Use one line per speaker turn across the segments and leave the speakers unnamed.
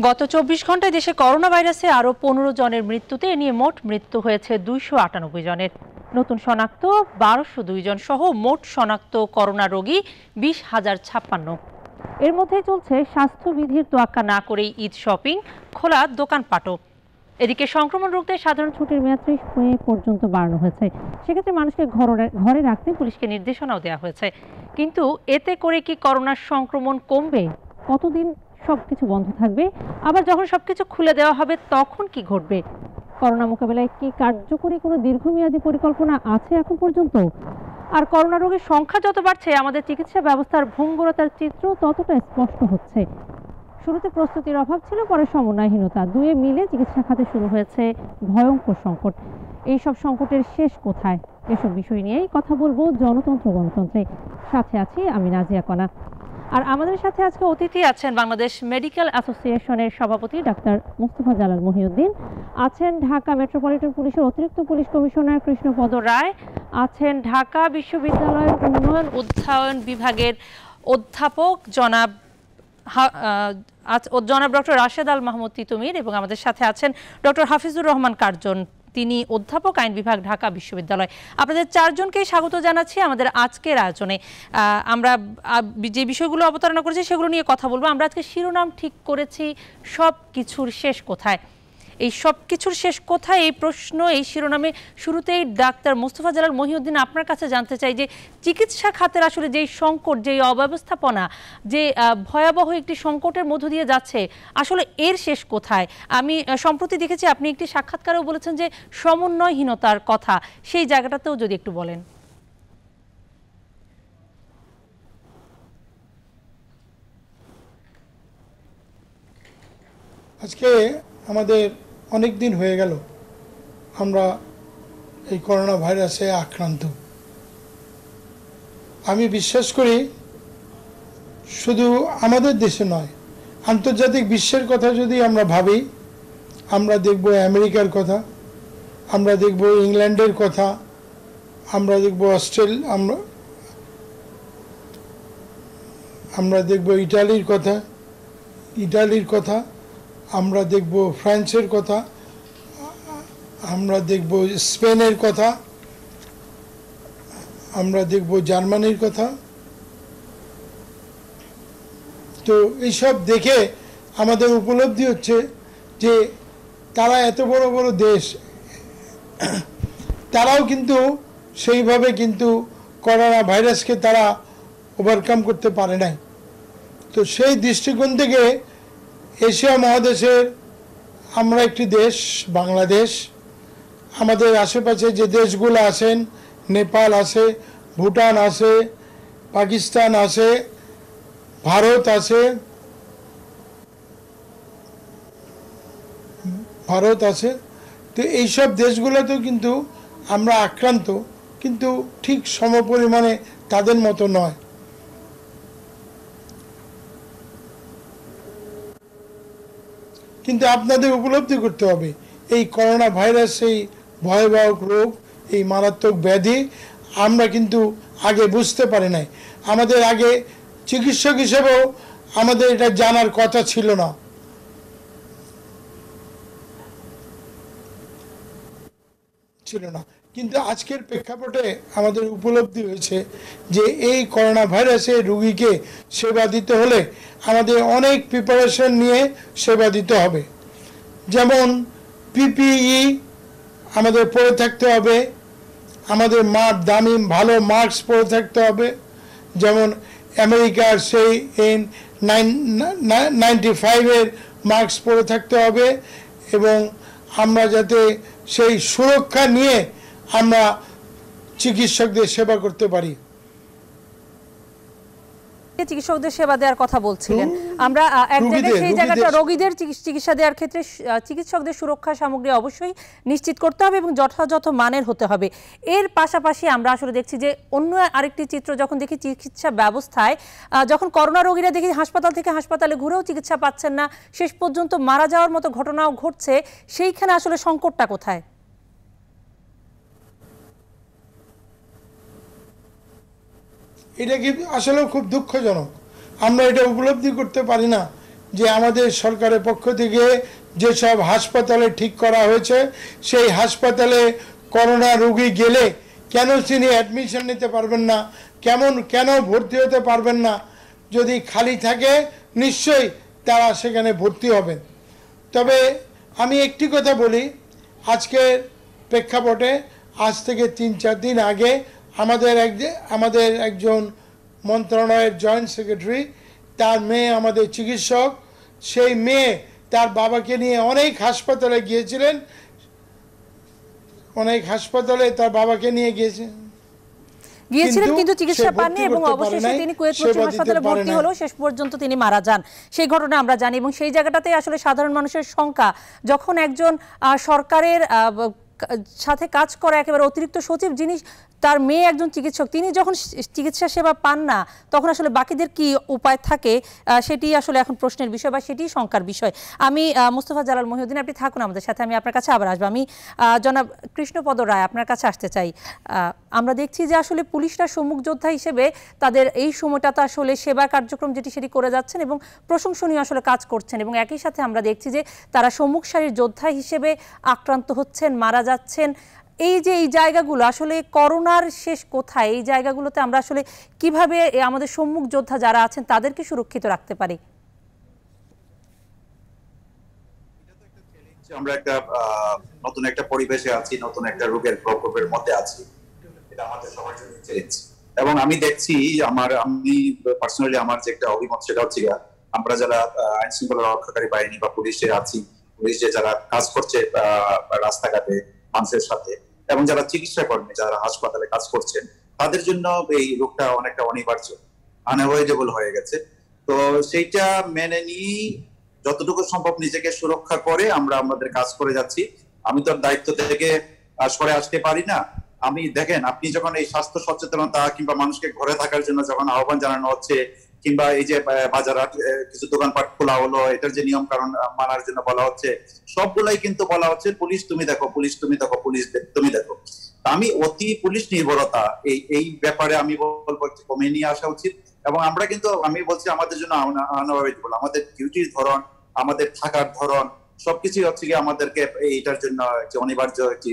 গত ২৪ ঘন্টায় দেশে করোনা ভাইরাসে আরও ১৫ জনের মৃত্যুতে এ নিয়ে মোট মৃত্যু হয়েছে ২৯৮ জনের। নতুন শনাক্ত ১২০২ জন সহ মোট শনাক্ত করোনা রোগী ২০,০৫৬। এর মধ্যে চলছে স্বাস্থ্যবিধির তোয়াক্কা না করেই ঈদ শপিং, খোলা দোকানপাটও। এদিকে সংক্রমণ রুখতে সাধারণ ছুটির মেয়াদ ৩০ মে পর্যন্ত বাড়ানো হয়েছে। সেক্ষেত্রে মানুষকে ঘরে রাখতে পুলিশকে নির্দেশনাও দেওয়া হয়েছে। কিন্তু এতে করে কি করোনার সংক্রমণ কমবে? কতদিন সবকিছু বন্ধ থাকবে? আবার যখন সবকিছু খুলে দেওয়া হবে তখন কি ঘটবে? করোনা মোকাবেলায় কি কার্যকরী কোনো দীর্ঘমেয়াদী পরিকল্পনা আছে এখন পর্যন্ত? আর করোনা রোগীর সংখ্যা যত বাড়ছে আমাদের চিকিৎসা ব্যবস্থার ভঙ্গুরতার চিত্র ততটা স্পষ্ট হচ্ছে। শুরুতে প্রস্তুতির অভাব ছিল, পরে সমন্বয়হীনতা, দুয়ে মিলে চিকিৎসা খাতে শুরু হয়েছে ভয়ঙ্কর সংকট। এইসব সংকটের শেষ কোথায়? এসব বিষয় নিয়েই কথা বলবো জনতন্ত্র গণতন্ত্রে। সাথে আছি আমি নাজিয়া কণা। আর আমাদের সাথে আজকে অতিথি আছেন বাংলাদেশ মেডিকেল অ্যাসোসিয়েশনের সভাপতি ডাক্তার মোস্তফা জালাল মহিউদ্দিন, আছেন ঢাকা মেট্রোপলিটন পুলিশের অতিরিক্ত পুলিশ কমিশনার কৃষ্ণপদ রায়, আছেন ঢাকা বিশ্ববিদ্যালয়ের উন্নয়ন অধ্যয়ন বিভাগের অধ্যাপক জনাব ডক্টর রাশেদ আল মাহমুদ তিতুমির, এবং আমাদের সাথে আছেন ডক্টর হাফিজুর রহমান কার্জন, তিনি অধ্যাপক আইন বিভাগ, ঢাকা বিশ্ববিদ্যালয়। আপনাদের চারজনকেই স্বাগত জানাচ্ছি আমাদের আজকের আয়োজনে। আমরা যে বিষয়গুলো অবতারণা করেছি সেগুলো নিয়ে কথা বলবো। আমরা আজকে শিরোনাম ঠিক করেছি সব কিছুর শেষ কোথায়। এই সব কিছুর শেষ কোথায় এই প্রশ্ন, এই শিরোনামে শুরুতেই ডাক্তার মোস্তফা জালাল মহিউদ্দিন আপনার কাছে জানতে চাই যে চিকিৎসা খাতের আসলে যেই সংকট, যেই অব্যবস্থাপনা, যে ভয়াবহ একটি সংকটের মধ্য দিয়ে যাচ্ছে, আসলে এর শেষ কোথায়? আমি সম্প্রতি দেখেছি আপনি একটি সাক্ষাৎকারেও বলেছেন যে সমন্বয়হীনতার কথা, সেই জায়গাটাতেও যদি একটু বলেন।
আজকে আমাদের অনেক দিন হয়ে গেল আমরা এই করোনা ভাইরাসে আক্রান্ত। আমি বিশ্বাস করি শুধু আমাদের দেশে নয়, আন্তর্জাতিক বিশ্বের কথা যদি আমরা ভাবি, আমরা দেখব আমেরিকার কথা, আমরা দেখব ইংল্যান্ডের কথা, আমরা দেখব আমরা দেখব ইটালির কথা, আমরা দেখব ফ্রান্সের কথা, আমরা দেখব স্পেনের কথা, আমরা দেখব জার্মানির কথা। তো এইসব দেখে আমাদের উপলব্ধি হচ্ছে যে তারা এত বড় বড় দেশ, তারাও কিন্তু সেইভাবে কিন্তু করোনা ভাইরাসকে তারা ওভারকাম করতে পারে নাই। তো সেই দৃষ্টিকোণ থেকে এশিয়া মহাদেশের আমরা একটি দেশ, বাংলাদেশ, আমাদের আশেপাশে যে দেশগুলো আছেন, নেপাল আছে, ভুটান আছে, পাকিস্তান আছে, ভারত আছে। তো এইসব দেশগুলোতেও কিন্তু আমরা আক্রান্ত, কিন্তু ঠিক সমপরিমাণে তাদের মতো নয়। কিন্তু আপনাদের উপলব্ধি করতে হবে এই করোনা ভাইরাস, এই ভয়াবহ রোগ, এই মারাত্মক ব্যাধি আমরা কিন্তু আগে বুঝতে পারি নাই। আমাদের আগে চিকিৎসক হিসেবেও আমাদের এটা জানার কথা ছিল না। কিন্তু আজকের প্রেক্ষাপটে আমাদের উপলব্ধি হয়েছে যে এই করোনা ভাইরাসে রোগীকে সেবা দিতে হলে আমাদের অনেক প্রিপারেশন নিয়ে সেবা দিতে হবে। যেমন পিপিই আমাদের পরে থাকতে হবে, আমাদের দামি ভালো মাস্ক পরে থাকতে হবে, যেমন আমেরিকার সেই N95 মাস্ক পরে থাকতে হবে, এবং আমরা যাতে সেই সুরক্ষা নিয়ে আমরা চিকিৎসকদের সেবা করতে পারি।
চিকিৎসকদের সেবা দেওয়ার কথা বলছিলেন, আমরা এক জায়গায় সেই জায়গাটা রোগীদের চিকিৎসা দেওয়ার ক্ষেত্রে চিকিৎসকদের সুরক্ষা সামগ্রী অবশ্যই নিশ্চিত করতে হবে এবং যথাযথ মানের হতে হবে। এর পাশাপাশি আমরা আসলে দেখছি যে অন্য আরেকটি চিত্র যখন দেখি চিকিৎসা ব্যবস্থায়, যখন করোনা রোগীরা দেখি হাসপাতাল থেকে হাসপাতালে ঘুরেও চিকিৎসা পাচ্ছেন না, শেষ পর্যন্ত মারা যাওয়ার মতো ঘটনাও ঘটছে, সেইখানে আসলে সংকটটা কোথায়?
এটা কি আসলে খুব দুঃখজনক। আমরা এটা উপলব্ধি করতে পারি না যে আমাদের সরকারের পক্ষ থেকে যেসব হাসপাতালে ঠিক করা হয়েছে সেই হাসপাতালে করোনা রোগী গেলে কেন তিনি অ্যাডমিশন নিতে পারবেন না, কেন ভর্তি হতে পারবেন না? যদি খালি থাকে নিশ্চয়ই তারা সেখানে ভর্তি হবেন। তবে আমি একটি কথা বলি, আজকের প্রেক্ষাপটে আজ থেকে 3-4 দিন আগে আমাদের একজন মন্ত্রণালয়ের জয়েন্ট সেক্রেটারি, তার মেয়ে আমাদের চিকিৎসক, সেই মেয়ে তার বাবাকে নিয়ে অনেক হাসপাতালে গিয়েছিলেন, অনেক হাসপাতালে তার বাবাকে নিয়ে গিয়েছিলেন
কিন্তু চিকিৎসা পাননি এবং অবশেষে তিনি কুয়েত পশ্চিম হাসপাতালে ভর্তি হলেও শেষ পর্যন্ত তিনি মারা যান। সেই ঘটনা আমরা জানি এবং সেই জায়গাটাতে আসলে সাধারণ মানুষের শঙ্কা, যখন একজন সরকারের সাথে কাজ করা একেবারে অতিরিক্ত সচিব, যিনি তার মেয়ে একজন চিকিৎসক, তিনি যখন চিকিৎসা সেবা পান না তখন আসলে বাকিদের কি উপায় থাকে, সেটি আসলে এখন প্রশ্নের বিষয় বা সেটি শঙ্কার বিষয়। আমি মোস্তফা জালাল মহিউদ্দিন, আপনি থাকুন আমাদের সাথে, আমি আপনার কাছে আবার আসবো। আমি জনাব কৃষ্ণপদ রায় আপনার কাছে আসতে চাই। আমরা দেখছি যে আসলে পুলিশরা সম্মুখ যোদ্ধা হিসেবে তাদের এই সময়টাতে আসলে সেবা কার্যক্রম সেটি করে যাচ্ছেন এবং প্রশংসনীয় আসলে কাজ করছেন, এবং একই সাথে আমরা দেখছি যে তারা সম্মুখ সারির যোদ্ধা হিসেবে আক্রান্ত হচ্ছেন, মারা যাচ্ছেন। এই যে এই জায়গাগুলো আসলে করোনার শেষ কোথায়, এই জায়গাগুলোতে আমরা আসলে কিভাবে আমাদের সম্মুখ যোদ্ধা যারা আছেন তাদেরকে সুরক্ষিত রাখতে পারি?
আমরা একটা নতুন একটা পরিবেশে আছি, নতুন একটা রোগের প্রকোপের মধ্যে আছি, এটা আমাদের সবার জন্য চ্যালেঞ্জ। এবং আমি দেখছি আমি পার্সোনালি আমার যে একটা অভিমত, সেটা হচ্ছে আমরা যারা আইন শৃঙ্খলা রক্ষাকারী বাহিনী বা পুলিশে আছি, পুলিশে যারা কাজ করছে রাস্তাঘাটে মানুষের সাথে, এবং যারা চিকিৎসা কর্মী যারা হাসপাতালে কাজ করছেন, তাদের জন্য এই রোগটা অনেকটা অনিবার্য, আনঅ্যাভয়েডেবল হয়ে গেছে। তো সেইটা মেনে নিয়ে যতটুকু সম্ভব নিজেকে সুরক্ষা করে আমরা আমাদের কাজ করে যাচ্ছি। আমি তো দায়িত্ব থেকে সরে আসতে পারি না। আমি দেখেন, আপনি যখন এই স্বাস্থ্য সচেতনতা কিংবা মানুষকে ঘরে থাকার জন্য যখন আহ্বান জানানো হচ্ছে, কিংবা এই যে বাজার কিছু দোকানপাট খোলা হলো, এটার যে নিয়ম কারণ মানার জন্য বলা হচ্ছে, সবগুলাই কিন্তু বলা হচ্ছে পুলিশ তুমি দেখো, পুলিশ তুমি দেখো, পুলিশ তুমি দেখো। আমি অতি পুলিশ নির্ভরতা এই ব্যাপারে আমি বলবো একটু কমিয়ে নিয়ে আসা উচিত। এবং আমরা কিন্তু আমি বলছি আমাদের জন্য আমাদের ডিউটির ধরন, আমাদের থাকার ধরন সবকিছুই হচ্ছে কি আমাদেরকে এইটার জন্য অনিবার্য একটি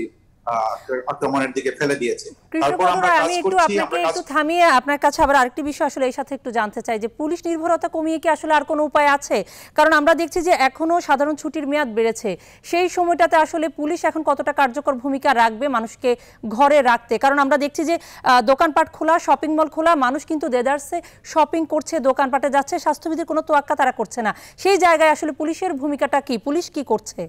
আক্রমণের দিকে ফেলে দিয়েছে। তারপর আমরা কাজ করছি।
আপনাকে একটু থামিয়ে আপনার কাছে আবার আরেকটি বিষয় আসলে এই সাথে একটু জানতে চাই যে পুলিশ নির্ভরতা কমিয়ে কি আসলে আর কোনো উপায় আছে? কারণ আমরা দেখছি যে এখনো সাধারণ ছুটির মেয়াদ বেড়েছে, সেই সময়টাতে আসলে পুলিশ এখন কতটা কার্যকর ভূমিকা রাখবে মানুষকে ঘরে রাখতে? কারণ আমরা দেখছি যে দোকানপাট খোলা, শপিং মল খোলা, মানুষ কিন্তু দেদারসে শপিং করছে, দোকানপাটে যাচ্ছে, স্বাস্থ্যবিধির কোনো তোয়াক্কা তারা করছে না। সেই জায়গায় আসলে পুলিশের ভূমিকাটা কি, পুলিশ কি করছে?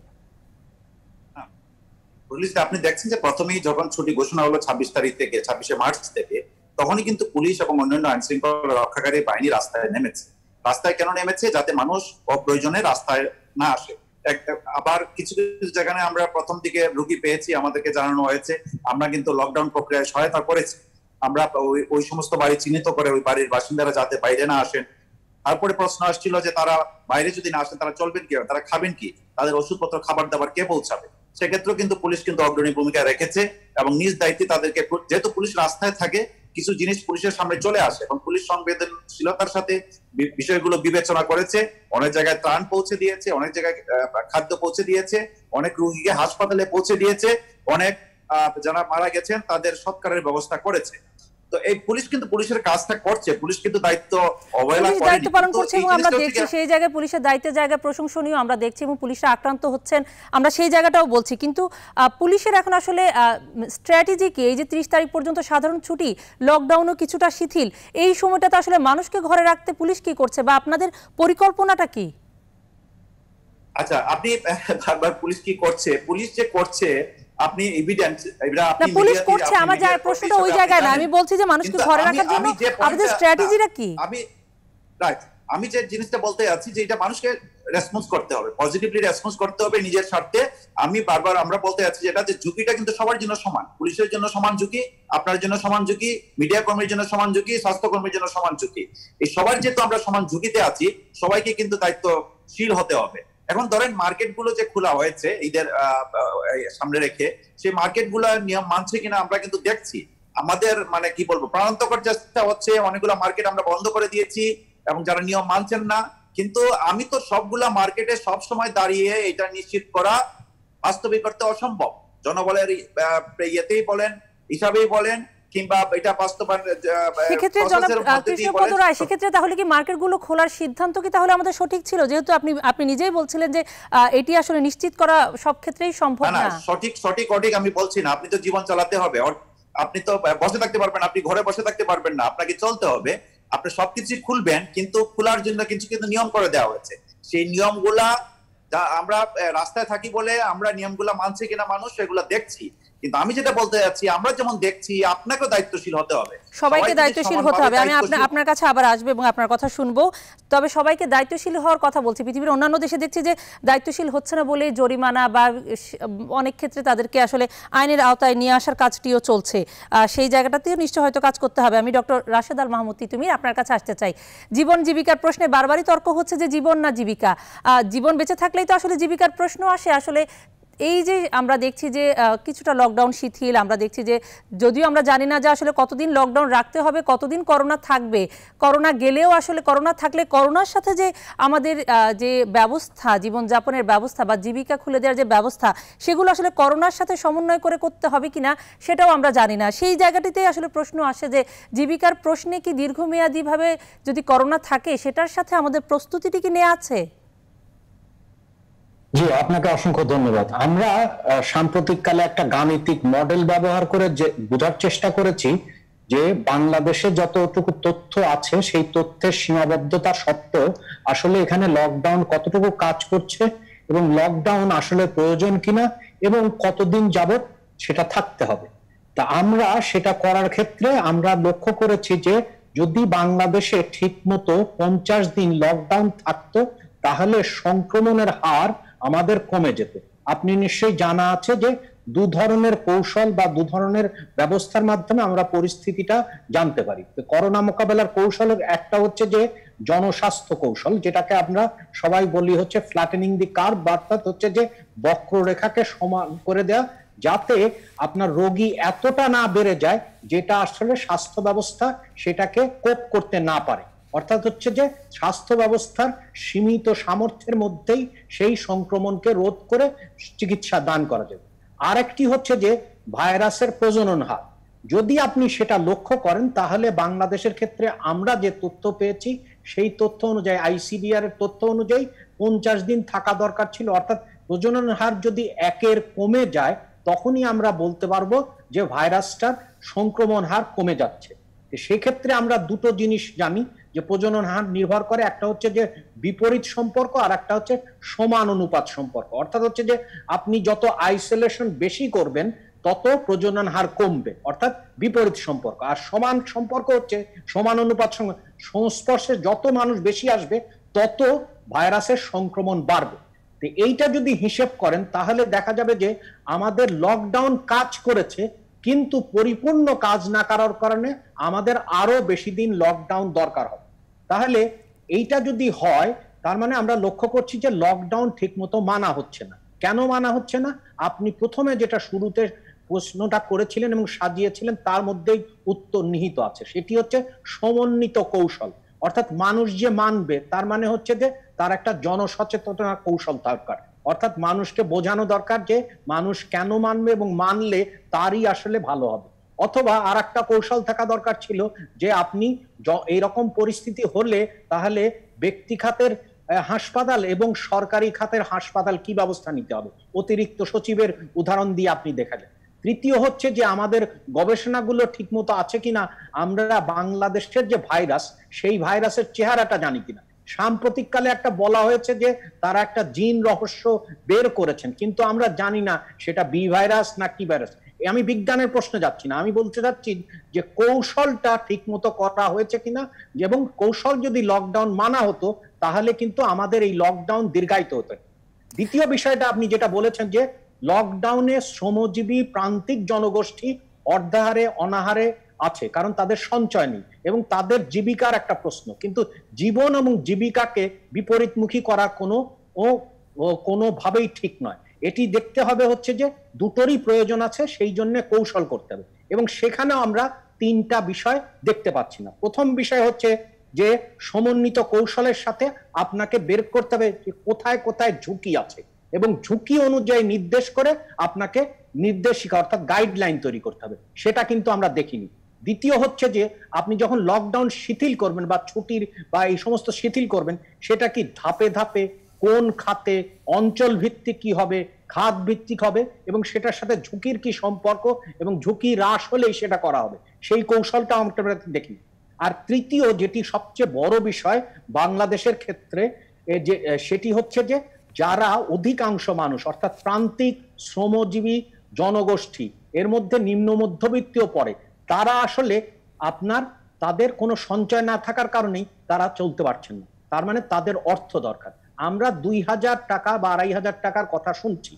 পুলিশ আপনি দেখছেন যে প্রথমেই যখন ছুটি ঘোষণা হলো 26 তারিখ থেকে 26শে মার্চ থেকে, তখনই কিন্তু পুলিশ এবং অন্যান্য আইন শৃঙ্খলা রক্ষাকারী বাহিনী রাস্তায় নেমেছে। রাস্তায় কেন নেমেছে? যাতে মানুষ অপ্রয়োজনে রাস্তায় না আসে। আবার কিছু কিছু জায়গায় আমরা প্রথম দিকে রোগী পেয়েছি, আমাদেরকে জানানো হয়েছে, আমরা কিন্তু লকডাউন প্রক্রিয়ায় সহায়তা করেছি। আমরা ওই সমস্ত বাড়ি চিহ্নিত করে ওই বাড়ির বাসিন্দারা যাতে বাইরে না আসেন। তারপরে প্রশ্ন আসছিল যে তারা বাইরে যদি না আসেন তারা চলবেন কি, তারা খাবেন কি, তাদের ওষুধপত্র খাবার দাবার কে পৌঁছাবে? সেক্ষেত্রেও কিন্তু পুলিশ কিন্তু অগ্রণী ভূমিকা রেখেছে এবং নিজ দায়িত্বে তাদেরকে, যেহেতু পুলিশ রাস্তায় থাকে, কিছু জিনিস পুলিশের সামনে চলে আসে এবং পুলিশ সংবেদনশীলতার সাথে বিষয়গুলো বিবেচনা করেছে। অনেক জায়গায় ত্রাণ পৌঁছে দিয়েছে, অনেক জায়গায় খাদ্য পৌঁছে দিয়েছে, অনেক রোগীকে হাসপাতালে পৌঁছে দিয়েছে, অনেক যারা মারা গেছেন তাদের সৎকারের ব্যবস্থা করেছে। তো এই পুলিশ কিন্তু পুলিশের কাজটা করছে, পুলিশ কিন্তু দায়িত্ব অবহেলা করেনি,
দায়িত্ব পালন করছে এবং আমরা দেখছি সেই জায়গায় পুলিশের দায়িত্বের জায়গা প্রশংসনীয় আমরা দেখছি এবং পুলিশরা আক্রান্ত হচ্ছেন, আমরা সেই জায়গাটাও বলছি। কিন্তু পুলিশের এখন আসলে স্ট্র্যাটেজি কি? এই যে 30 তারিখ পর্যন্ত সাধারণ ছুটি, লকডাউনও কিছুটা শিথিল, এই সময়টাতে আসলে মানুষকে ঘরে রাখতে পুলিশ কি করছে বা আপনাদের পরিকল্পনাটা কি?
আচ্ছা, আপনি বারবার পুলিশ কি করছে, পুলিশ যে করছে আপনি এভিডেন্স
আপনি পুলিশ করছে, আমার যায় প্রশ্নটা ওই জায়গায় না, আমি বলছি যে মানুষকে ঘরে রাখার জন্য আপনাদের স্ট্র্যাটেজিটা কি?
আমি যে জিনিসটা বলতে যাচ্ছি যে এটা মানুষকে রেসপন্স করতে হবে, পজিটিভলি রেসপন্স করতে হবে নিজের স্বার্থে। আমি বারবার আমরা বলতে যাচ্ছি যেটা যে ঝুঁকিটা কিন্তু সবার জন্য সমান, পুলিশের জন্য সমান ঝুঁকি, আপনার জন্য সমান ঝুঁকি, মিডিয়া কর্মীর জন্য সমান ঝুঁকি, স্বাস্থ্যকর্মীর জন্য সমান ঝুঁকি। এই সবার যেহেতু আমরা সমান ঝুঁকিতে আছি, সবাইকে কিন্তু দায়িত্বশীল হতে হবে। এখন ধরেন মার্কেট গুলো যে খোলা হয়েছে ঈদের সামনে রেখে, সেই মার্কেট গুলো নিয়ম মানছে কিনা আমরা কিন্তু দেখছি। আমাদের মানে কি বলবো, প্রাণান্তকর চেষ্টা হচ্ছে, অনেকগুলো মার্কেট আমরা বন্ধ করে দিয়েছি এবং যারা নিয়ম মানছেন না কিন্তু আমি তো সবগুলা মার্কেটে সব সময় দাঁড়িয়ে এটা নিশ্চিত করা বাস্তবিক করতে অসম্ভব। জনবলের ইয়েতেই বলেন, হিসাবেই বলেন, কিংবা এটা বাস্তবায়ন
সেক্ষেত্রে কৃষ্ণপদ রায়, সেক্ষেত্রে তাহলে কি মার্কেটগুলো খোলার সিদ্ধান্ত কি তাহলে আমাদের সঠিক ছিল? যেহেতু আপনি নিজেই বলছিলেন যে এটি আসলে নিশ্চিত করা সব ক্ষেত্রেই সম্ভব না।
সঠিক আমি বলছি না। আপনি তো জীবন চালাতে হবে, আপনি তো বসে থাকতে পারবেন, আপনি ঘরে বসে থাকতে পারবেন না, আপনাকে চলতে হবে। আপনি সবকিছু খুলবেন, কিন্তু খোলার জন্য কিছু কিন্তু নিয়ম করে দেওয়া হয়েছে। সেই নিয়মগুলা আমরা রাস্তায় থাকি বলে আমরা নিয়মগুলা মানছি কিনা মানুষ সেগুলা দেখছি। কিন্তু আমি যেটা বলতে যাচ্ছি, আমরা যেমন দেখছি আপনাকেও দায়িত্বশীল হতে হবে,
সবাইকে দায়িত্বশীল হতে হবে। আমি আপনার কাছে আবার আসবো এবং আপনার কথা শুনবো, তবে সবাইকে দায়িত্বশীল হওয়ার কথা বলছি। পৃথিবীর অন্যান্য দেশে দেখছি যে দায়িত্বশীল হচ্ছে না বলে জরিমানা বা অনেক ক্ষেত্রে তাদেরকে আসলে আইনের আওতায় নিয়ে আসার কাজটিও চলছে। সেই জায়গাটাতেও নিশ্চয় হয়তো কাজ করতে হবে। আমি ডক্টর রাশেদ আল মাহমুদ তিতুমীর আপনার কাছে আসতে চাই। জীবন জীবিকার প্রশ্নে বারবারই তর্ক হচ্ছে যে জীবন না জীবিকা। জীবন বেঁচে থাকলেই তো আসলে জীবিকার প্রশ্ন আসে। আসলে এই যে আমরা দেখছি যে কিছুটা লকডাউন শিথিল, আমরা দেখছি যে যদিও আমরা জানি না যে আসলে কতদিন লকডাউন রাখতে হবে, কতদিন করোনা থাকবে, করোনা গেলেও আসলে করোনা থাকলে করোনার সাথে যে আমাদের যে ব্যবস্থা, জীবনযাপনের ব্যবস্থা বা জীবিকা খুলে দেওয়ার যে ব্যবস্থা, সেগুলো আসলে করোনার সাথে সমন্বয় করে করতে হবে কিনা সেটাও আমরা জানি না। সেই জায়গাটিতেই আসলে প্রশ্ন আসে যে জীবিকার প্রশ্নে কি দীর্ঘমেয়াদীভাবে যদি করোনা থাকে সেটার সাথে আমাদের প্রস্তুতিটি কি নেওয়া আছে?
জি, আপনাকে অসংখ্য ধন্যবাদ। আমরা সাম্প্রতিককালে একটা গাণিতিক মডেল ব্যবহার করে যে বোঝার চেষ্টা করেছি যে বাংলাদেশে যতটুকু তথ্য আছে সেই তথ্যের সীমাবদ্ধতা সত্ত্বেও আসলে এখানে লকডাউন কতটুকু কাজ করছে এবং লকডাউন আসলে প্রয়োজন কিনা এবং কতদিন যাবত সেটা থাকতে হবে। তা আমরা সেটা করার ক্ষেত্রে আমরা লক্ষ্য করেছি যে যদি বাংলাদেশে ঠিক মতো 50 দিন লকডাউন থাকতো তাহলে সংক্রমণের হার আমাদের কমে যেত। আপনি নিশ্চয়ই জানা আছে যে দু ধরনের কৌশল বা দু ধরনের ব্যবস্থার মাধ্যমে আমরা পরিস্থিতিটা জানতে পারি। করোনা মোকাবেলার কৌশলের একটা হচ্ছে যে জনস্বাস্থ্য কৌশল, যেটাকে আমরা সবাই বলি হচ্ছে ফ্ল্যাটেনিং দি কার্ভ, অর্থাৎ হচ্ছে যে বক্ররেখাকে সমান করে দেয়া, যাতে আপনার রোগী এতটা না বেড়ে যায় যেটা আসলে স্বাস্থ্য ব্যবস্থা সেটাকে কোপ করতে না পারে। অর্থাৎ হচ্ছে যে স্বাস্থ্য ব্যবস্থার সীমিত সামর্থ্যের মধ্যেই সেই সংক্রমণকে রোধ করে চিকিৎসা দান করা যাবে। আরেকটি হচ্ছে যে ভাইরাসের প্রজনন হার। যদি আপনি সেটা লক্ষ্য করেন তাহলে বাংলাদেশের ক্ষেত্রে আমরা যে তথ্য পেয়েছি সেই তথ্য অনুযায়ী, আইসিডিআর এর তথ্য অনুযায়ী 50 দিন থাকা দরকার ছিল। অর্থাৎ প্রজনন হার যদি 1-এর কমে যায় তখনই আমরা বলতে পারবো যে ভাইরাসটার সংক্রমণ হার কমে যাচ্ছে। সেক্ষেত্রে আমরা দুটো জিনিস জানি যে প্রজনন হার নির্ভর করে, একটা হচ্ছে যে বিপরীত সম্পর্ক আর একটা হচ্ছে সমান অনুপাত সম্পর্ক। অর্থাৎ হচ্ছে যে আপনি যত আইসোলেশন বেশি করবেন তত প্রজনন হার কমবে, অর্থাৎ বিপরীত সম্পর্ক। আর সমান সম্পর্ক হচ্ছে সমান অনুপাত, সংস্পর্শে যত মানুষ বেশি আসবে তত ভাইরাসের সংক্রমণ বাড়বে। তো এইটা যদি হিসেব করেন তাহলে দেখা যাবে যে আমাদের লকডাউন কাজ করেছে, কিন্তু পরিপূর্ণ কাজ না করার কারণে আমাদের আরো বেশি দিন লকডাউন দরকার হবে। তাহলে এইটা যদি হয় তার মানে আমরা লক্ষ্য করছি যে লকডাউন ঠিক মতো মানা হচ্ছে না। কেন মানা হচ্ছে না? আপনি প্রথমে যেটা শুরুতে প্রশ্নটা করেছিলেন এবং সাজিয়েছিলেন তার মধ্যেই উত্তর নিহিত আছে, সেটি হচ্ছে সমন্বিত কৌশল। অর্থাৎ মানুষ যে মানবে তার মানে হচ্ছে যে তার একটা জনসচেতনতা কৌশল দরকার। অর্থাৎ মানুষকে বোঝানো দরকার যে মানুষ কেন মানবে এবং মানলে তারই আসলে ভালো হবে। অথবা আর একটা কৌশল থাকা দরকার ছিল যে আপনি এইরকম পরিস্থিতি হলে তাহলে ব্যক্তি খাতের হাসপাতাল এবং সরকারি খাতের হাসপাতাল কি ব্যবস্থা নিতে হবে, অতিরিক্ত সচিবের উদাহরণ দিয়ে আপনি দেখালেন। তৃতীয় হচ্ছে যে আমাদের গবেষণাগুলো ঠিক মতো আছে কিনা, আমরা বাংলাদেশের যে ভাইরাস সেই ভাইরাসের চেহারাটা জানি কিনা। সাম্প্রতিককালে একটা বলা হয়েছে যে তারা একটা জিন রহস্য বের করেছেন, কিন্তু আমরা জানি না সেটা বি ভাইরাস না কি ভাইরাস। আমি বিজ্ঞানের প্রশ্নে যাচ্ছি না, আমি বলতে চাচ্ছি যে কৌশলটা ঠিক মতো করা হয়েছে কিনা, এবং কৌশল যদি লকডাউন মানা হতো তাহলে কিন্তু আমাদের এই লকডাউন দীর্ঘায়িত হতো। দ্বিতীয় বিষয়টা আপনি যেটা বলেছেন যে লকডাউনে শ্রমজীবী প্রান্তিক জনগোষ্ঠী অর্ধাহারে অনাহারে আছে, কারণ তাদের সঞ্চয় নেই এবং তাদের জীবিকার একটা প্রশ্ন। কিন্তু জীবন এবং জীবিকাকে বিপরীতমুখী করা কোনোভাবেই ঠিক নয়। এটি দেখতে হবে হচ্ছে যে দুটোরই প্রয়োজন আছে, সেই জন্য কৌশল করতে হবে। এবং সেখানেও আমরা তিনটা বিষয় দেখতে পাচ্ছি না। প্রথম বিষয় হচ্ছে যে সমন্বিত কৌশলের সাথে আপনাকে বের করতে হবে কোথায় কোথায় ঝুঁকি আছে এবং ঝুঁকি অনুযায়ী নির্দেশ করে আপনাকে নির্দেশিকা অর্থাৎ গাইডলাইন তৈরি করতে হবে। সেটা কিন্তু আমরা দেখিনি। দ্বিতীয় হচ্ছে যে আপনি যখন লকডাউন শিথিল করবেন বা ছুটির বা এই সমস্ত শিথিল করবেন, সেটা কি ধাপে ধাপে কোন খাতে অঞ্চল ভিত্তিক কি হবে, খাত ভিত্তিক হবে এবং সেটার সাথে ঝুঁকির কি সম্পর্ক এবং ঝুঁকি হ্রাস হলেই সেটা করা হবে, সেই কৌশলটা আমরা দেখি। আর তৃতীয় যেটি সবচেয়ে বড় বিষয় বাংলাদেশের ক্ষেত্রে যে সেটি হচ্ছে যে যারা অধিকাংশ মানুষ অর্থাৎ প্রান্তিক শ্রমজীবী জনগোষ্ঠী, এর মধ্যে নিম্ন মধ্যবিত্তও পড়ে, তারা আসলে আপনার তাদের কোনো সঞ্চয় না থাকার কারণেই তারা চলতে পারছেন না। তার মানে তাদের অর্থ দরকার। আমরা 2000 টাকা বা 2500 টাকার কথা শুনছি,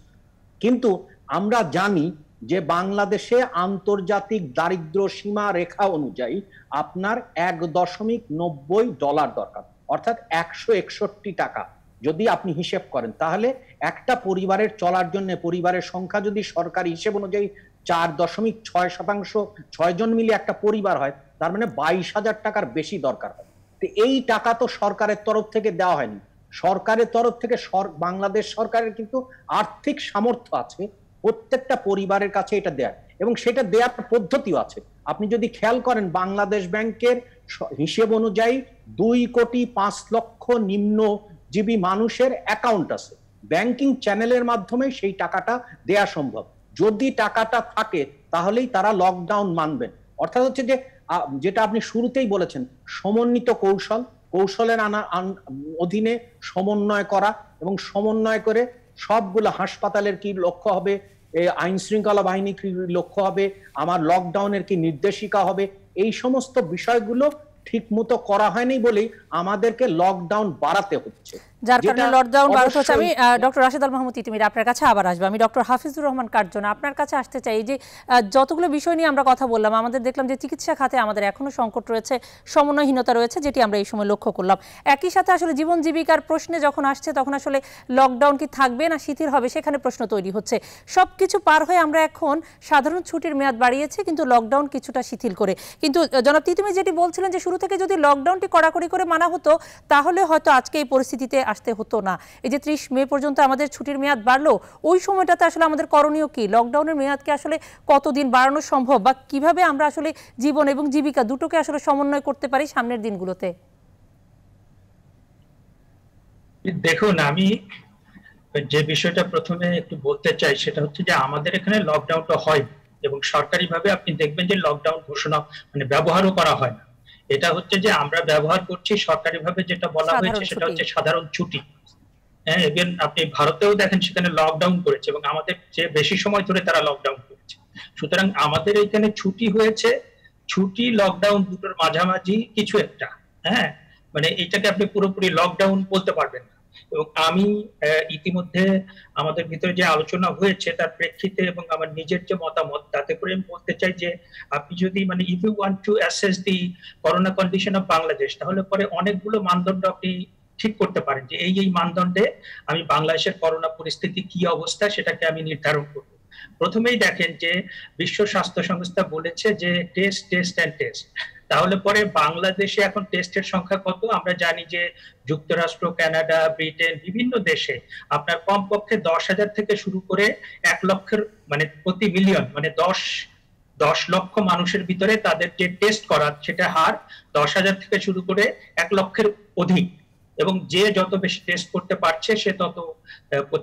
কিন্তু আমরা জানি যে বাংলাদেশে আন্তর্জাতিক দারিদ্র সীমা রেখা অনুযায়ী আপনার $1.90 দরকার, অর্থাৎ 161 টাকা। যদি আপনি হিসেব করেন তাহলে একটা পরিবারের চলার জন্য, পরিবারের সংখ্যা যদি সরকারি হিসেব অনুযায়ী 4.6%, 6 জন মিলে একটা পরিবার হয়, তার মানে 22,000 টাকার বেশি দরকার হয়। তো এই টাকা তো সরকারের তরফ থেকে দেওয়া হয়নি। সরকারের তরফ থেকে বাংলাদেশ সরকারের কিন্তু আর্থিক সামর্থ্য আছে প্রত্যেকটা পরিবারের কাছে এটা দেয়, এবং সেটা দেওয়ার পদ্ধতিও আছে। আপনি যদি খেয়াল করেন বাংলাদেশ ব্যাংকের হিসেব অনুযায়ী 2,05,00,000 নিম্নজীবী মানুষের অ্যাকাউন্ট আছে। ব্যাংকিং চ্যানেলের মাধ্যমে সেই টাকাটা দেয়া সম্ভব। যদি টাকাটা থাকে তাহলেই তারা লকডাউন মানবেন। অর্থাৎ হচ্ছে যে যেটা আপনি শুরুতেই বলেছেন, সমন্বিত কৌশলের অধীনে সমন্বয় করা এবং সমন্বয় করে সবগুলো হাসপাতালের কি লক্ষ্য হবে, আইন শৃঙ্খলা বাহিনী কি লক্ষ্য হবে, আমার লকডাউনের কি নির্দেশিকা হবে, এই সমস্ত বিষয়গুলো ঠিক মতো করা হয়নি বলেই আমাদেরকে লকডাউন বাড়াতে হচ্ছে,
যার কারণে লকডাউন বাড়াতে হচ্ছে। আমি ডক্টর রাশেদ আল মাহমুদ তিতুমীর আপনার কাছে আবার আসবো। আমি ডক্টর হাফিজুর রহমান কার্জন আপনার কাছে আসতে চাই। যে যতগুলো বিষয় নিয়ে আমরা কথা বললাম, আমাদের দেখলাম যে চিকিৎসা খাতে আমাদের এখনো সংকট রয়েছে, সমন্বয়হীনতা রয়েছে, যেটি আমরা এই সময় লক্ষ্য করলাম। একই সাথে আসলে জীবন জীবিকার প্রশ্নে যখন আসছে তখন আসলে লকডাউন কি থাকবে না শিথিল হবে, সেখানে প্রশ্ন তৈরি হচ্ছে। সবকিছু পার হয়ে আমরা এখন সাধারণ ছুটির মেয়াদ বাড়িয়েছি, কিন্তু লকডাউন কিছুটা শিথিল করে। কিন্তু জনাব তিতুমী যেটি বলছিলেন যে শুরু থেকে যদি লকডাউনটি কড়াকড়ি করে মানা হতো তাহলে হয়তো আজকে এই পরিস্থিতিতে আসতে হতো না। এই যে 30 মে পর্যন্ত আমাদের ছুটির মেয়াদ বাড়লো, ওই সময়টাতে আসলে আমাদের করণীয় কি? লকডাউনের মেয়াদকে আসলে কতদিন বাড়ানো সম্ভব, বা কিভাবে আমরা আসলে জীবন এবং জীবিকা দুটোকে আসলে সমন্বয় করতে পারি সামনের দিনগুলোতে?
দেখুন, আমি যে বিষয়টা প্রথমে একটু বলতে চাই সেটা হচ্ছে যে আমাদের এখানে লকডাউনটা হয় এবং সরকারিভাবে আপনি দেখবেন যে লকডাউন ঘোষণা ব্যবহারও করা হয় না। এটা হচ্ছে যে আমরা ব্যবহার করছি সরকারিভাবে যেটা বলা হয়েছে সেটা হচ্ছে সাধারণ ছুটি। হ্যাঁ, ইভেন আপনি ভারতেও দেখেন সেখানে লকডাউন করেছে এবং আমাদের চেয়ে বেশি সময় ধরে তারা লকডাউন করেছে। সুতরাং আমাদের এখানে ছুটি হয়েছে, ছুটি লকডাউন দুটোর মাঝামাঝি কিছু একটা। হ্যাঁ, এটাকে আপনি পুরোপুরি লকডাউন বলতে পারবেন না। এবং আমি ইতিমধ্যে আমাদের ভিতরে যে আলোচনা হয়েছে তার প্রেক্ষিতে এবং আমার নিজের যে মতামত, তাতে করে আমি বলতে চাই যে আপনি যদি if you want to assess the corona condition of Bangladesh, তাহলে পরে অনেকগুলো মানদণ্ড আপনি ঠিক করতে পারেন যে এই মানদণ্ডে আমি বাংলাদেশের করোনা পরিস্থিতি কি অবস্থা সেটাকে আমি নির্ধারণ করব। প্রথমেই দেখেন যে বিশ্ব স্বাস্থ্য সংস্থা বলেছে যে টেস্ট টেস্ট অ্যান্ড টেস্ট। তাহলে পরে বাংলাদেশে এখন টেস্টের সংখ্যা কত? আমরা জানি যে যুক্তরাষ্ট্র, কানাডা, ব্রিটেন, বিভিন্ন দেশে আপনার কমপক্ষে 10,000 থেকে শুরু করে 1 লক্ষের প্রতি মিলিয়ন 10 লক্ষ মানুষের ভিতরে তাদের যে টেস্ট করার সেটা হার 10,000 থেকে শুরু করে 1 লক্ষের অধিক। এবং যে যত বেশি টেস্ট করতে পারছে সে তত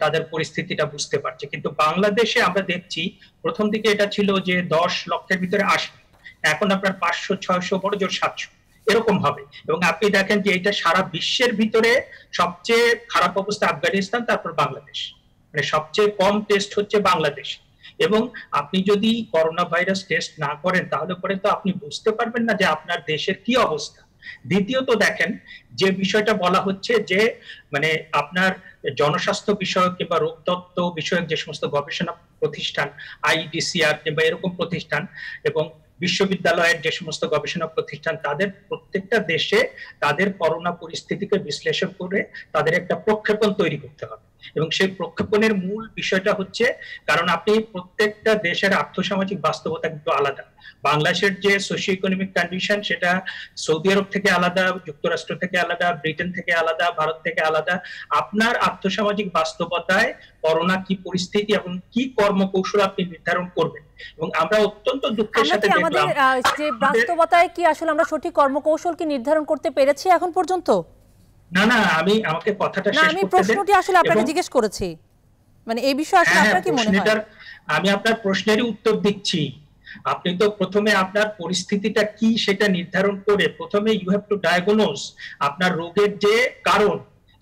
তাদের পরিস্থিতিটা বুঝতে পারছে। কিন্তু বাংলাদেশে আমরা দেখছি প্রথম দিকে এটা ছিল যে 10 লক্ষের ভিতরে 80, এখন আপনার 500, 600, বড় জোর 700 এরকম হবে। এবং আপনি দেখেন যে এটা সারা বিশ্বের ভিতরে সবচেয়ে খারাপ অবস্থা আফগানিস্তান, তারপর বাংলাদেশ। সবচেয়ে কম টেস্ট হচ্ছে বাংলাদেশ। এবং আপনি যদি করোনা ভাইরাস টেস্ট না করেন তাহলে পরে তো আপনি বুঝতে পারবেন না যে আপনার দেশের কি অবস্থা। দ্বিতীয়ত দেখেন যে বিষয়টা বলা হচ্ছে যে আপনার জনস্বাস্থ্য বিষয়ক কিংবা রোগতত্ত্ব বিষয়ক যে সমস্ত গবেষণা প্রতিষ্ঠান, IDCR কিংবা এরকম প্রতিষ্ঠান এবং বিশ্ববিদ্যালয়ের যে সমস্ত গবেষণা প্রতিষ্ঠান, তাদের প্রত্যেকটা দেশে তাদের করোনা পরিস্থিতিকে বিশ্লেষণ করে তাদের একটা প্রক্ষেপণ তৈরি করতে হবে। এবং সেই প্রক্ষেপণের মূল বিষয়টা হচ্ছে, কারণ আপনি প্রত্যেকটা দেশের আর্থসামাজিক বাস্তবতা কিন্তু আলাদা। বাংলাদেশের যে সোশিও ইকোনমিক কন্ডিশন সেটা সৌদি আরব থেকে আলাদা, যুক্তরাষ্ট্র থেকে আলাদা, ব্রিটেন থেকে আলাদা, ভারত থেকে আলাদা। আপনার আর্থসামাজিক বাস্তবতায় করোনা কি পরিস্থিতি এবং কি কর্মকৌশল আপনি নির্ধারণ করবেন। এবং আমরা অত্যন্ত দুঃখের সাথে দেখলাম
যে বাস্তবতায় কি আসলে আমরা সঠিক কর্মকৌশল কি নির্ধারণ করতে পেরেছি এখন পর্যন্ত?
না, আমাকে কথাটা শেষ করতে দেন।
আমি প্রশ্নটি আসলে আপনাকে জিজ্ঞেস করেছি, মানে এই বিষয়ে আসলে আপনার কি মনে হয়?
আমি আপনার প্রশ্নেরই উত্তর দিচ্ছি। আপনি তো প্রথমে আপনার পরিস্থিতিটা কি সেটা নির্ধারণ করে প্রথমে ইউ হ্যাভ টু ডায়াগনোজ আপনার রোগের যে কারণ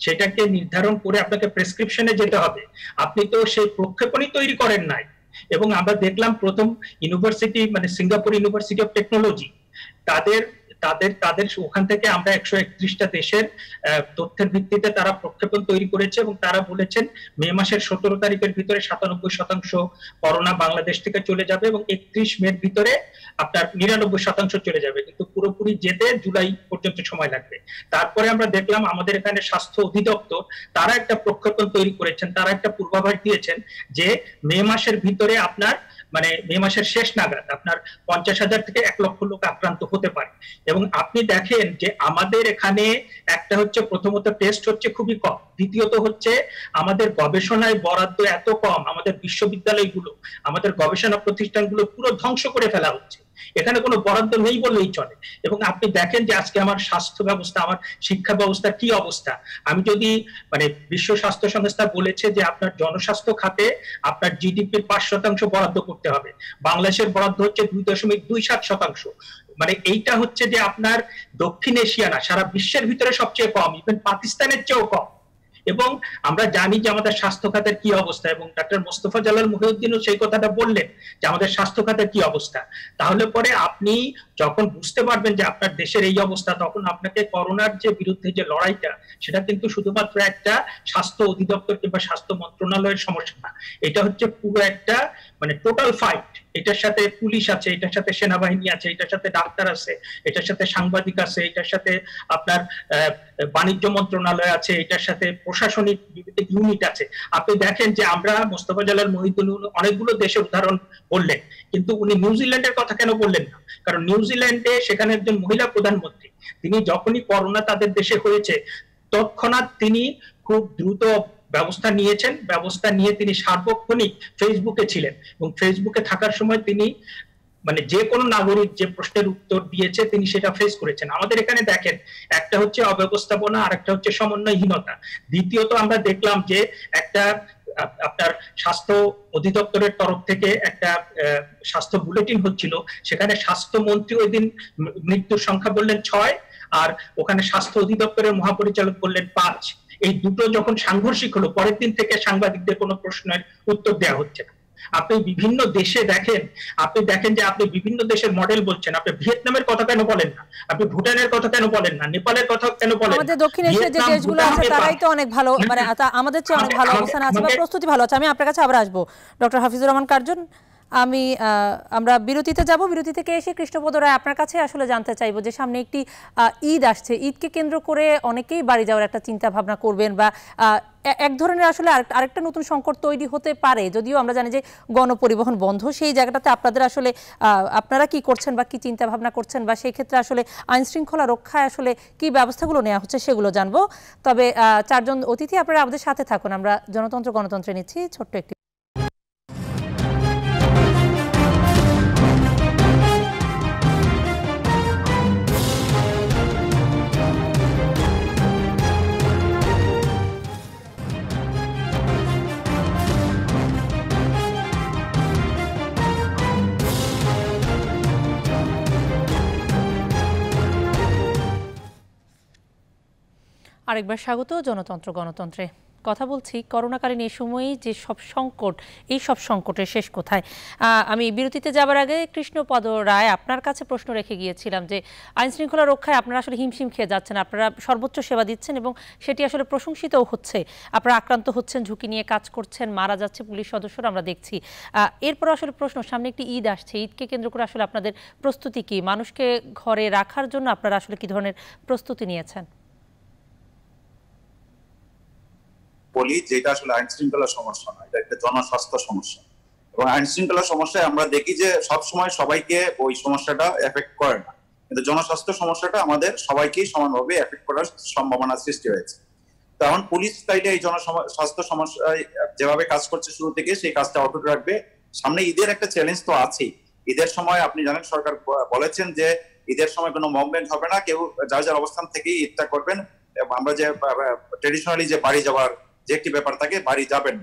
সেটাকে নির্ধারণ করে আপনাকে প্রেসক্রিপশনে যেতে হবে। আপনি তো সেই প্রক্ষেপণই তৈরি করেন নাই। এবং আমরা দেখলাম প্রথম ইউনিভার্সিটি মানে সিঙ্গাপুর ইউনিভার্সিটি অফ টেকনোলজি তাদের ওখান থেকে আমরা 131টা দেশের তথ্যের ভিত্তিতে তারা প্রক্ষেপণ তৈরি করেছে এবং তারা বলেছেন মে মাসের 17 তারিখের ভিতরে 97% করোনা বাংলাদেশ থেকে চলে যাবে এবং 31 মের ভিতরে আপনার 99% চলে যাবে, কিন্তু পুরোপুরি যেতে জুলাই পর্যন্ত সময় লাগবে। তারপরে আমরা দেখলাম আমাদের এখানে স্বাস্থ্য অধিদপ্তর তারা একটা প্রক্ষেপণ তৈরি করেছেন, তারা একটা পূর্বাভাস দিয়েছেন যে মে মাসের ভিতরে আপনার মানে মে মাসের শেষ নাগাদ আপনার 50,000 থেকে 1 লক্ষ লোক আক্রান্ত হতে পারে। এবং আপনি দেখেন যে আমাদের এখানে একটা হচ্ছে প্রথমত টেস্ট হচ্ছে খুবই কম, দ্বিতীয়ত হচ্ছে আমাদের গবেষণায় বরাদ্দ এত কম, আমাদের বিশ্ববিদ্যালয়গুলো আমাদের গবেষণা প্রতিষ্ঠানগুলো পুরো ধ্বংস করে ফেলা হচ্ছে, এখানে কোনো বরাদ্দ নেই বললেই চলে। এবং আপনি দেখেন যে আজকে আমার স্বাস্থ্য ব্যবস্থা, আমার শিক্ষা ব্যবস্থা কি অবস্থা। আমি যদি মানে বিশ্ব স্বাস্থ্য সংস্থা বলেছে যে আপনার জনস্বাস্থ্য খাতে আপনার জিডিপির 5% বরাদ্দ করতে হবে, বাংলাদেশের বরাদ্দ হচ্ছে 2.27%। মানে এইটা হচ্ছে যে আপনার দক্ষিণ এশিয়া না সারা বিশ্বের ভিতরে সবচেয়ে কম, ইভেন পাকিস্তানের চেয়েও কম। এবং আমরা জানি যে আমাদের স্বাস্থ্য খাতের কি অবস্থা, এবং ডাক্তার মোস্তফা জালাল মুহিউদ্দিনও সেই কথাটা বললেন যে আমাদের স্বাস্থ্য খাতের কি অবস্থা। তাহলে পরে আপনি যখন বুঝতে পারবেন যে আপনার দেশের এই অবস্থা, তখন আপনাকে করোনার যে বিরুদ্ধে যে লড়াইটা সেটা কিন্তু শুধুমাত্র একটা স্বাস্থ্য অধিদপ্তর কিংবা স্বাস্থ্য মন্ত্রণালয়ের সমস্যা না, এটা হচ্ছে পুরো একটা মানে টোটাল ফাইট। এটার সাথে পুলিশ আছে, এটার সাথে সেনাবাহিনী আছে, এটার সাথে ডাক্তার আছে, এটার সাথে সাংবাদিক আছে, এটার সাথে আপনার বাণিজ্য মন্ত্রণালয় আছে, এটার সাথে প্রশাসনিক বিভিন্ন ইউনিট আছে। আপনি দেখেন যে আমরা মোস্তফা জালাল মুহিউদ্দিন অনেকগুলো দেশের উদাহরণ বললেন, কিন্তু উনি নিউজিল্যান্ডের কথা কেন বললেন না? কারণ নিউজিল্যান্ডে সেখানে একজন মহিলা প্রধানমন্ত্রী, তিনি যখনই করোনা তাদের দেশে হয়েছে তৎক্ষণাৎ তিনি খুব দ্রুত ব্যবস্থা নিয়েছেন, ব্যবস্থা নিয়ে তিনি সার্বক্ষণিক ফেসবুকে ছিলেন এবং ফেসবুকে থাকার সময় তিনি মানে যে কোনো নাগরিক যে প্রশ্নের উত্তর দিয়েছে তিনি সেটা ফেস করেছেন। আমাদের এখানে দেখেন একটা হচ্ছে অব্যবস্থাপনা আর একটা হচ্ছে সমন্বয়হীনতা। দ্বিতীয়ত আমরা দেখলাম যে একটা আপনার স্বাস্থ্য অধিদপ্তরের তরফ থেকে একটা স্বাস্থ্য বুলেটিন হচ্ছিল, সেখানে স্বাস্থ্যমন্ত্রী ওই দিন মৃত্যুর সংখ্যা বললেন 6 আর ওখানে স্বাস্থ্য অধিদপ্তরের মহাপরিচালক বললেন 5। এই দুটো যখন সাংঘর্ষিক হলো পরের দিন থেকে সাংবাদিকদের কোনো প্রশ্নের উত্তর দেওয়া হচ্ছে না। আপনি বিভিন্ন দেশে দেখেন, আপনি দেখেন যে আপনি বিভিন্ন দেশের মডেল বলছেন, আপনি ভিয়েতনামের কথা কেন বলেন না, আপনি ভুটানের কথা কেন বলেন না, নেপালের কথা কেন বলেন না?
আমাদের দক্ষিণ এশিয়ার যে দেশগুলো আছে তারাই তো অনেক ভালো, মানে আমাদের চেয়ে অনেক ভালো অবস্থানে আছে বা প্রস্তুতি ভালো আছে। আমি আপনার কাছে আবার আসবো ডক্টর হাফিজুর রহমান কার্জন। আমরা বিরতিতে যাব, বিরতি থেকে এসে কৃষ্ণপদ রায় আপনার কাছে আসলে জানতে চাইবো যে সামনে একটি ঈদ আসছে, ঈদকে কেন্দ্র করে অনেকেই বাড়ি যাওয়ার একটা চিন্তা ভাবনা করবেন বা এক ধরনের আসলে আরেকটা নতুন সংকট তৈরি হতে পারে, যদিও আমরা জানি যে গণপরিবহন বন্ধ। সেই জায়গাটাতে আপনাদের আসলে আপনারা কি করছেন বা কি চিন্তা ভাবনা করছেন বা সেই ক্ষেত্রে আসলে আইন শৃঙ্খলা রক্ষায় আসলে কি ব্যবস্থাগুলো নেওয়া হচ্ছে সেগুলো জানবো। তবে 4 জন অতিথি আপনারা আমাদের সাথে থাকুন, আমরা জনতন্ত্র গণতন্ত্রে নিচ্ছি ছোট্ট একটি আরেকবার স্বাগত জনতন্ত্র গণতন্ত্রে। কথা বলছি করোনাকালীন এই সময়ে যে সব সংকট, এই সব সংকটের শেষ কোথায়। আমি বিরতিতে যাবার আগে কৃষ্ণপদ রায় আপনার কাছে প্রশ্ন রেখে গিয়েছিলাম যে আইন শৃঙ্খলা রক্ষায় আপনারা আসলে হিমশিম খেয়ে যাচ্ছেন, আপনারা সর্বোচ্চ সেবা দিচ্ছেন এবং সেটি আসলে প্রশংসিতও হচ্ছে। আপনারা আক্রান্ত হচ্ছেন, ঝুঁকি নিয়ে কাজ করছেন, মারা যাচ্ছে পুলিশ সদস্যরা আমরা দেখছি। এরপর আসলে প্রশ্ন, সামনে একটি ঈদ আসছে, ঈদকে কেন্দ্র করে আসলে আপনাদের প্রস্তুতি কি? মানুষকে ঘরে রাখার জন্য আপনারা আসলে কি ধরনের প্রস্তুতি নিয়েছেন?
বলি যেটা আসলে আইন শৃঙ্খলা সমস্যা নয়, এটা একটা জনস্বাস্থ্য সমস্যা। এবং আইন শৃঙ্খলা সমস্যায় আমরা দেখি যে সবসময় সবাইকে ওই সমস্যাটা এফেক্ট করে না, কিন্তু জনস্বাস্থ্য সমস্যাটা আমাদের সবাইকেই সমানভাবে এফেক্ট করার সম্ভাবনা সৃষ্টি হয়েছে। তখন পুলিশ চাইলে এই জনস্বাস্থ্য সমস্যায় যেভাবে কাজ করছে শুরু থেকে সেই কাজটা অটুট রাখবে। সামনে ঈদের একটা চ্যালেঞ্জ তো আছেই। ঈদের সময় আপনি জানেন সরকার বলেছেন যে ঈদের সময় কোনো মুভমেন্ট হবে না, কেউ যার যার অবস্থান থেকেই ঈদটা করবেন। আমরা যে ট্রেডিশনালি যে বাড়ি যাওয়ার যে একটি ব্যাপার থাকে, বাড়ি যাবেন।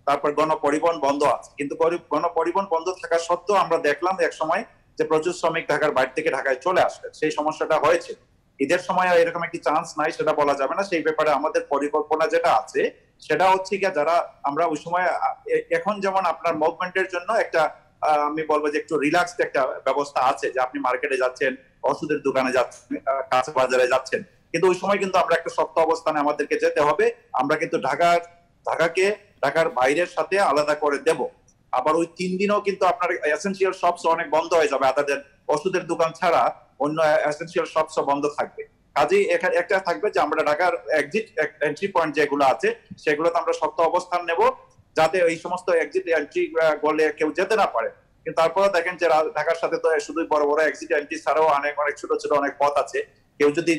তারপর গণপরিবহন বন্ধ আছে, কিন্তু গণপরিবহন বন্ধ থাকা সত্ত্বেও আমরা দেখলাম এক সময় যে প্রচুর শ্রমিক ঢাকার বাইরে থেকে ঢাকায় চলে আসবে, সেই সমস্যাটা হয়েছে। ঈদের সময় এরকম একটি চান্স নাই সেটা বলা যাবে না। সেই ব্যাপারে আমাদের পরিকল্পনা যেটা আছে সেটা হচ্ছে কি, যারা আমরা ওই সময় এখন যেমন আপনার মুভমেন্টের জন্য একটা আমি বলবো যে একটু রিল্যাক্সড একটা ব্যবস্থা আছে, যে আপনি মার্কেটে যাচ্ছেন, ওষুধের দোকানে যাচ্ছেন, কাঁচা বাজারে যাচ্ছেন, কিন্তু ওই সময় কিন্তু আমরা একটা শক্ত অবস্থানে আমাদেরকে যেতে হবে। আমরা কিন্তু ঢাকার বাইরের সাথে আলাদা করে দেব। আবার ওই 3 দিনও কিন্তু আপনার এসেনশিয়াল শপস অনেক বন্ধ হয়ে যাবে, আদার ওষুধের দোকান ছাড়া অন্য এসেনশিয়াল শপস বন্ধ থাকবে। কাজেই একটা থাকবে যে আমরা ঢাকার এক্সিট এন্ট্রি পয়েন্ট যেগুলো আছে সেগুলোতে আমরা শক্ত অবস্থান নেব, যাতে এই সমস্ত এক্সিট এন্ট্রি গলে কেউ যেতে না পারে। কিন্তু তারপরে দেখেন যে ঢাকার সাথে তো শুধু বড় বড় এক্সিট এন্ট্রি ছাড়াও অনেক ছোট ছোট অনেক পথ আছে। কেউ যদি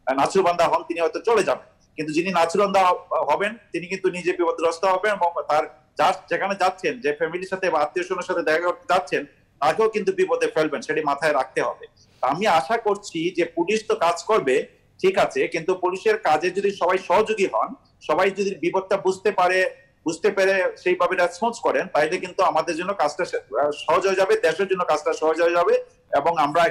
নাছুরবান্দা হন তিনি হয়তো চলে যাবেন, কিন্তু যিনি নাছুরবান্দা হবেন তিনি কিন্তু নিজে বিপদগ্রস্ত হবেন এবং তার যেখানে যাচ্ছেন, যে ফ্যামিলির সাথে বা আত্মীয় স্বজনের সাথে দেখা করতে যাচ্ছেন, তাকেও কিন্তু বিপদে ফেলবেন, সেটি মাথায় রাখতে হবে। আমি আশা করছি যে পুলিশ তো কাজ করবে ঠিক আছে, কিন্তু পুলিশের কাজে যদি সবাই সহযোগী হন, সবাই যদি বিপদটা বুঝতে পেরে সেইভাবে রেসপন্স করেন, তাইলে কিন্তু আমাদের জন্য কাজটা সহজ হয়ে যাবে, দেশের জন্য কাজটা সহজ হয়ে যাবে। এবং আমরা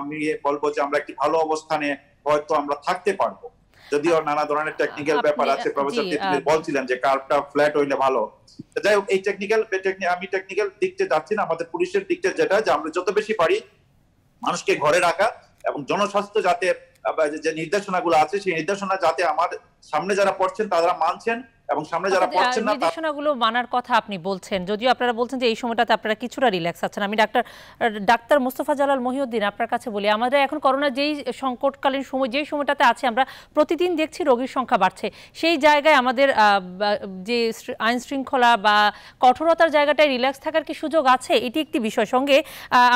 আমি বলবো যে আমরা একটি ভালো অবস্থানে হয়তো আমরা থাকতে পারবো, যদিও নানা ধরনের টেকনিক্যাল ব্যাপার আছে। প্রফেসর তিতুমির বলছিলেন যে কার্ভটা ফ্ল্যাট হইলে ভালো। যাই হোক, এই আমি টেকনিক্যাল দিকতে যাচ্ছি না, আমাদের পুলিশের দিকটা যেটা, যে আমরা যত বেশি পারি মানুষকে ঘরে রাখা এবং জনস্বাস্থ্য যাতে যে নির্দেশনাগুলো আছে সেই নির্দেশনা যাতে আমার সামনে যারা পড়ছেন তারা মানছেন, এবং সামনে যারা পড়ছেন না
নির্দেশনাগুলো মানার কথা আপনি বলছেন, যদিও আপনারা বলছেন যে এই সময়টাতে আপনারা কিছুটা রিল্যাক্স আছেন। আমি ডাক্তার মোস্তফা জালাল মহিউদ্দিন আপনার কাছে বলি, আমাদের এখন করোনা যেই সংকটকালীন সময়, যেই সময়টাতে আছে, আমরা প্রতিদিন দেখছি রোগীর সংখ্যা বাড়ছে। সেই জায়গায় আমাদের যে আইন শৃঙ্খলা বা কঠোরতার জায়গাটায় রিল্যাক্স থাকার কি সুযোগ আছে? এটি একটি বিষয়। সঙ্গে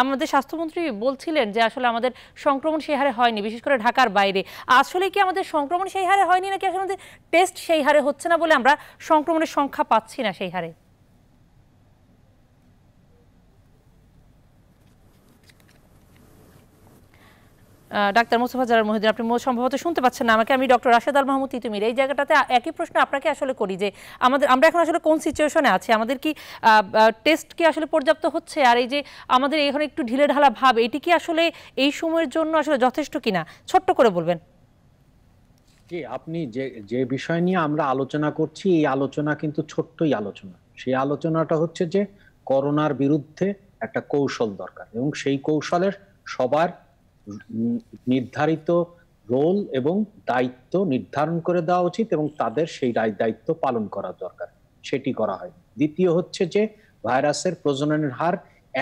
আমাদের স্বাস্থ্যমন্ত্রী বলছিলেন যে আসলে আমাদের সংক্রমণ সেই হারে হয়নি, বিশেষ করে ঢাকার বাইরে। আসলে কি আমাদের সংক্রমণ সেই হারে হয়নি, নাকি আসলে আমাদের টেস্ট সেই হারে হচ্ছে না বলে আমরা সংক্রমণের সংখ্যা পাচ্ছি না সেই হারে? ডাক্তার মোস্তফা জালাল মহিউদ্দিন, আপনি সম্ভবত শুনতে পাচ্ছেন না আমাকে। আমি ডক্টর রাশেদ আল মাহমুদ তিতুমির, এই জায়গাটাতে একই প্রশ্ন আপনাকে আসলে করি যে আমরা এখন আসলে কোন সিচুয়েশনে আছি? আমাদের কি টেস্ট কি আসলে পর্যাপ্ত হচ্ছে? আর এই যে আমাদের এখানে একটু ঢিলে ঢালা ভাব, এটি কি আসলে এই সময়ের জন্য আসলে যথেষ্ট কিনা? ছোট্ট করে বলবেন।
জি, আপনি যে বিষয় নিয়ে আমরা আলোচনা করছি, এই আলোচনা কিন্তু ছোট্টই আলোচনা। সেই আলোচনাটা হচ্ছে যে করোনার বিরুদ্ধে একটা কৌশল দরকার, এবং সেই কৌশলের সবার নির্ধারিত রোল এবং দায়িত্ব নির্ধারণ করে দেওয়া উচিত, এবং তাদের সেই দায়িত্ব পালন করা দরকার, সেটি করা হয়। দ্বিতীয় হচ্ছে যে ভাইরাসের প্রজননের হার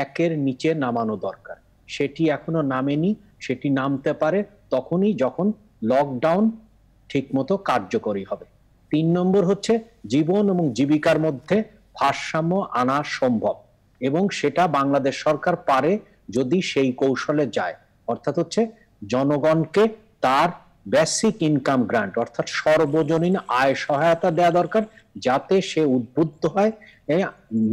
1-এর নিচে নামানো দরকার, সেটি এখনো নামেনি। সেটি নামতে পারে তখনই যখন লকডাউন ঠিকমতো কার্যকরী হবে। 3 নম্বর হচ্ছে জীবন এবং জীবিকার মধ্যে ভারসাম্য আনা সম্ভব, এবং সেটা বাংলাদেশ সরকার পারে যদি সেই কৌশলে যায়। অর্থাৎ হচ্ছে জনগণকে তার বেসিক ইনকাম গ্রান্ট, অর্থাৎ সর্বজনীন আয় সহায়তা দেওয়া দরকার, যাতে সে উদ্বুদ্ধ হয়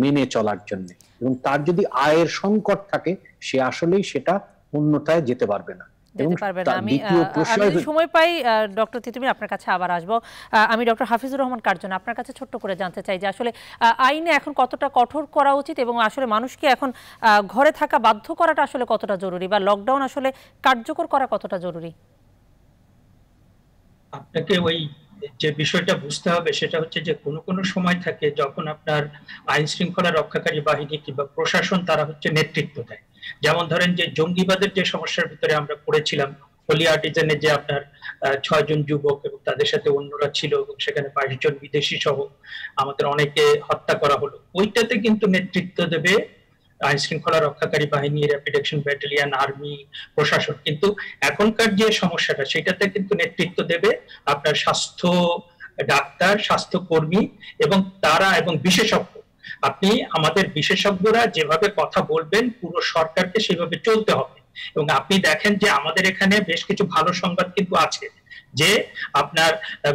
মেনে চলার জন্য। এবং তার যদি আয়ের সংকট থাকে, সে আসলেই সেটা পূর্ণতায় যেতে পারবে না।
আমি সময় পাই ডক্টর তিতুমির আপনার কাছে আবার আসবো। আমি ডক্টর হাফিজুর রহমান কার্জন আপনার কাছে ছোট্ট করে জানতে চাই যে আসলে আইনে এখন কতটা কঠোর করা উচিত, এবং আসলে মানুষকে এখন ঘরে থাকা বাধ্য করাটা আসলে কতটা জরুরি, বা লকডাউন আসলে কার্যকর করা কতটা জরুরি?
আপনাকে ওই যে বিষয়টা বুঝতে হবে সেটা হচ্ছে যে কোনো সময় থাকে যখন আপনার আইন শৃঙ্খলা রক্ষাকারী বাহিনী কিংবা প্রশাসন তারা হচ্ছে নেতৃত্ব দেয়। যেমন ধরেন যে জঙ্গিবাদের যে সমস্যার ভিতরে আমরা পড়েছিলাম, হোলি আর্টিজানে যে আপনার 6 জন যুবক এবং তাদের সাথে অন্যরা ছিল, এবং সেখানে 22 জন বিদেশি সহ আমাদের অনেকে হত্যা করা হলো, ওইটাতে কিন্তু নেতৃত্ব দেবে আইন শৃঙ্খলা রক্ষাকারী বাহিনী, র্যাপিড অ্যাকশন ব্যাটালিয়ন, আর্মি, প্রশাসন। কিন্তু এখনকার যে সমস্যাটা সেটাতে কিন্তু নেতৃত্ব দেবে আপনার স্বাস্থ্য ডাক্তার, স্বাস্থ্যকর্মী এবং তারা এবং বিশেষজ্ঞ, আপনি আমাদের বিশেষজ্ঞরা যেভাবে কথা বলবেন পুরো সরকারকে সেভাবে চলতে হবে। এবং আপনি দেখেন যে আমাদের এখানে বেশ কিছু ভালো সংবাদ কিন্তু আছে, যে আপনার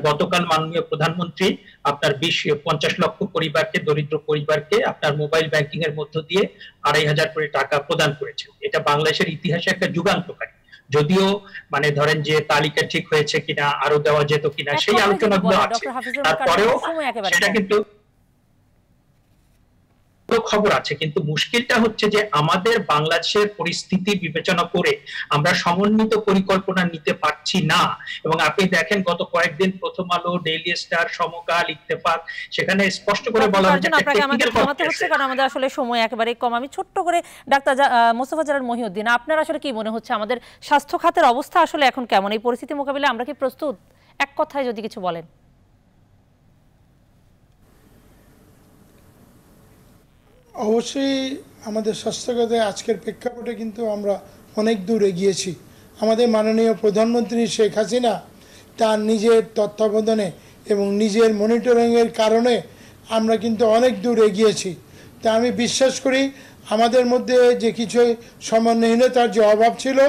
গতকাল মাননীয় প্রধানমন্ত্রী আপনার 50 লক্ষ পরিবারকে, দরিদ্র পরিবারকে আপনার মোবাইল ব্যাংকিং এর মধ্য দিয়ে 2,500 কোটি টাকা প্রদান করেছেন। এটা বাংলাদেশের ইতিহাসে একটা যুগান্তকারী। যদিও মানে ধরেন যে তালিকা ঠিক হয়েছে কিনা, আরো দেওয়া যেত কিনা, সেই আলোচনাগুলো আছে, তারপরেও সেটা কিন্তু খবর আছে। কিন্তু মুশকিলটা হচ্ছে যে আমাদের বাংলাদেশের পরিস্থিতি বিবেচনা করে আমরা সমন্বিত পরিকল্পনা নিতে পারছি না। এবং আপনি দেখেন গত কয়েকদিন প্রথম আলো, ডেইলি স্টার, সমকাল, ইত্তেফাক, সেখানে স্পষ্ট করে বলা হয়েছে
কারণ আমাদের আসলে সময় একেবারে কম। আমি ছোট্ট করে ডাক্তার মোস্তফা জালাল মহিউদ্দিন, আপনার আসলে কি মনে হচ্ছে আমাদের স্বাস্থ্য খাতের অবস্থা আসলে এখন কেমন? এই পরিস্থিতি মোকাবিলায় আমরা কি প্রস্তুত? এক কথায় যদি কিছু বলেন।
অবশ্যই আমাদের স্বাস্থ্যখাতে আজকের প্রেক্ষাপটে কিন্তু আমরা অনেক দূর এগিয়েছি। আমাদের মাননীয় প্রধানমন্ত্রী শেখ হাসিনা তার নিজের তত্ত্বাবধানে এবং নিজের মনিটরিংয়ের কারণে আমরা কিন্তু অনেক দূর এগিয়েছি। তা আমি বিশ্বাস করি আমাদের মধ্যে যে কিছু সমন্বয়হীনতার যে অভাব ছিল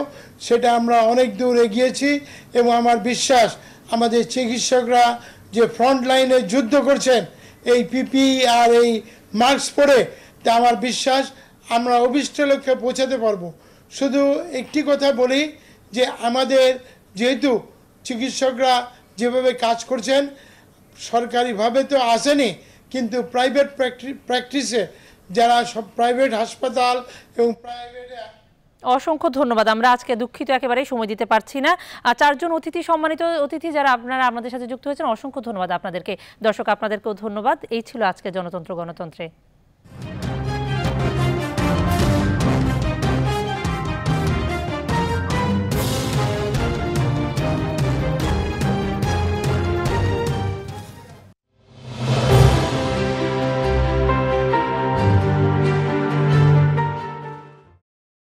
সেটা আমরা অনেক দূর এগিয়েছি। এবং আমার বিশ্বাস আমাদের চিকিৎসকরা যে ফ্রন্ট লাইনে যুদ্ধ করছেন এই পিপি আর এই মাস্ক পরে, তা আমার বিশ্বাস আমরা অভিষ্ট লক্ষ্যে পৌঁছাতে পারবো। শুধু একটি কথা বলি যে আমাদের যেহেতু চিকিৎসকরা যেভাবে কাজ করছেন সরকারিভাবে তো আসেনি, কিন্তু প্রাইভেট প্র্যাকটিসে যারা সব প্রাইভেট হাসপাতাল এবং প্রাইভেটে।
অসংখ্য ধন্যবাদ। আমরা আজকে দুঃখিত একেবারেই সময় দিতে পারছি না। চারজন অতিথি, সম্মানিত অতিথি যারা আপনারা আমাদের সাথে যুক্ত হয়েছেন, অসংখ্য ধন্যবাদ আপনাদেরকে। দর্শক আপনাদেরকেও ধন্যবাদ। এই ছিল আজকে জনতন্ত্র গণতন্ত্রে।